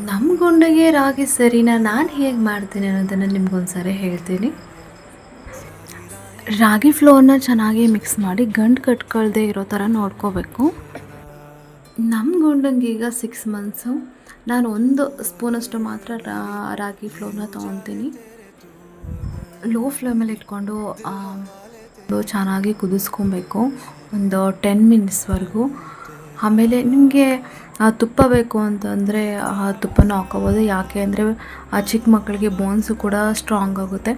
ನಮ್ಮ ಗುಂಡಿಗೆ ರಾಗಿ ಸರಿನಾ ನಾನು ಹೇಗೆ ಮಾಡ್ತೀನಿ ಅನ್ನೋದನ್ನು ನಿಮ್ಗೊಂದ್ಸರಿ ಹೇಳ್ತೀನಿ. ರಾಗಿ ಫ್ಲೋರ್ನ ಚೆನ್ನಾಗಿ ಮಿಕ್ಸ್ ಮಾಡಿ ಗಂಟು ಕಟ್ಕೊಳ್ದೆ ಇರೋ ಥರ ನೋಡ್ಕೋಬೇಕು. ನಮ್ಮ ಗುಂಡಂಗೆ ಈಗ 6 ಮಂತ್ಸು. ನಾನು 1 ಸ್ಪೂನಷ್ಟು ಮಾತ್ರ ರಾಗಿ ಫ್ಲೋರ್ನ ತೊಗೊತೀನಿ. ಲೋ ಫ್ಲೇಮಲ್ಲಿ ಇಟ್ಕೊಂಡು ಚೆನ್ನಾಗಿ ಕುದಿಸ್ಕೊಬೇಕು ಒಂದು 10 ಮಿನಿಟ್ಸ್ವರೆಗೂ. ಆಮೇಲೆ ನಿಮಗೆ ತುಪ್ಪ ಬೇಕು ಅಂತಂದರೆ ತುಪ್ಪನೂ ಹಾಕ್ಕೋಬೋದು. ಯಾಕೆ ಅಂದರೆ ಚಿಕ್ಕ ಮಕ್ಕಳಿಗೆ ಬೋನ್ಸು ಕೂಡ ಸ್ಟ್ರಾಂಗ್ ಆಗುತ್ತೆ.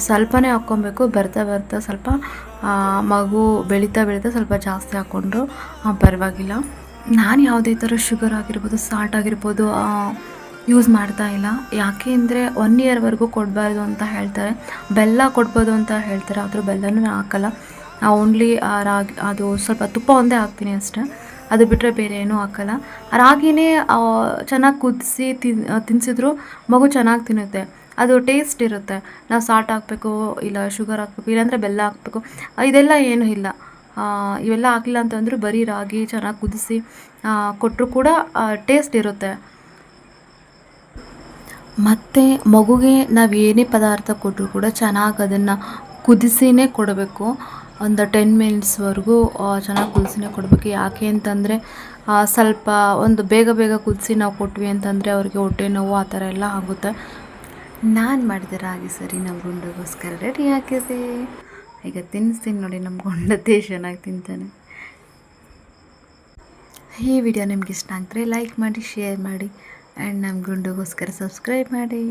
ಸ್ವಲ್ಪನೇ ಹಾಕ್ಕೊಬೇಕು. ಬರ್ತಾ ಬರ್ತಾ ಸ್ವಲ್ಪ ಮಗು ಬೆಳೀತಾ ಸ್ವಲ್ಪ ಜಾಸ್ತಿ ಹಾಕ್ಕೊಂಡ್ರು ಪರವಾಗಿಲ್ಲ. ನಾನು ಯಾವುದೇ ಥರ ಶುಗರ್ ಆಗಿರ್ಬೋದು, ಸಾಲ್ಟ್ ಆಗಿರ್ಬೋದು ಯೂಸ್ ಮಾಡ್ತಾ ಇಲ್ಲ. ಯಾಕೆ ಅಂದರೆ 1 ಇಯರ್ವರೆಗೂ ಕೊಡಬಾರ್ದು ಅಂತ ಹೇಳ್ತಾರೆ. ಬೆಲ್ಲ ಕೊಡ್ಬೋದು ಅಂತ ಹೇಳ್ತಾರೆ, ಆದರೂ ಬೆಲ್ಲನೂ ನಾನು ಹಾಕಲ್ಲ. ಓನ್ಲಿ ರಾಗಿ ಅದು ಸ್ವಲ್ಪ ತುಪ್ಪ ಒಂದೇ ಹಾಕ್ತೀನಿ ಅಷ್ಟೇ. ಅದು ಬಿಟ್ಟರೆ ಬೇರೆ ಏನೂ ಹಾಕಲ್ಲ. ರಾಗಿನೇ ಚೆನ್ನಾಗಿ ಕುದಿಸಿ ತಿನ್ನಿಸಿದ್ರು ಮಗು ಚೆನ್ನಾಗಿ ತಿನ್ನುತ್ತೆ. ಅದು ಟೇಸ್ಟ್ ಇರುತ್ತೆ. ನಾವು ಸಾಲ್ಟ್ ಹಾಕಬೇಕು, ಇಲ್ಲ ಶುಗರ್ ಹಾಕಬೇಕು, ಇಲ್ಲಾಂದರೆ ಬೆಲ್ಲ ಹಾಕಬೇಕು, ಇದೆಲ್ಲ ಏನೂ ಇಲ್ಲ. ಇವೆಲ್ಲ ಹಾಕಿಲ್ಲ ಅಂತಂದರೂ ಬರೀ ರಾಗಿ ಚೆನ್ನಾಗಿ ಕುದಿಸಿ ಕೊಟ್ಟರು ಕೂಡ ಟೇಸ್ಟ್ ಇರುತ್ತೆ. ಮತ್ತು ಮಗುಗೆ ನಾವು ಏನೇ ಪದಾರ್ಥ ಕೊಟ್ಟರು ಕೂಡ ಚೆನ್ನಾಗಿ ಅದನ್ನು ಕುದಿಸಿನೇ ಕೊಡಬೇಕು. ಒಂದು 10 ಮಿನಿಟ್ಸ್ವರೆಗೂ ಚೆನ್ನಾಗಿ ಕುದಿಸಿನೇ ಕೊಡಬೇಕು. ಯಾಕೆ ಅಂತಂದರೆ ಸ್ವಲ್ಪ ಒಂದು ಬೇಗ ಕುದಿಸಿ ನಾವು ಕೊಟ್ವಿ ಅಂತಂದರೆ ಅವ್ರಿಗೆ ಹೊಟ್ಟೆ ನೋವು ಆ ಥರ ಎಲ್ಲ ಆಗುತ್ತೆ. ನಾನು ಮಾಡಿದ ರಾಗಿ ಸರಿ ನಮ್ಮ ಗುಂಡಿಗೋಸ್ಕರ ರೆಡಿ ಆಗಿದೆ. ಈಗ ತಿನ್ನಿಸ್ತೀನಿ ನೋಡಿ, ನಮ್ಮ ಗುಂಡತ್ತೆ ಚೆನ್ನಾಗಿ ತಿಂತಾನೆ. ಈ ವಿಡಿಯೋ ನಿಮ್ಗೆ ಇಷ್ಟ ಆಗಿದ್ರೆ ಲೈಕ್ ಮಾಡಿ, ಶೇರ್ ಮಾಡಿ ಆ್ಯಂಡ್ ನಮ್ಮ ಗುಂಡಿಗೋಸ್ಕರ ಸಬ್ಸ್ಕ್ರೈಬ್ ಮಾಡಿ.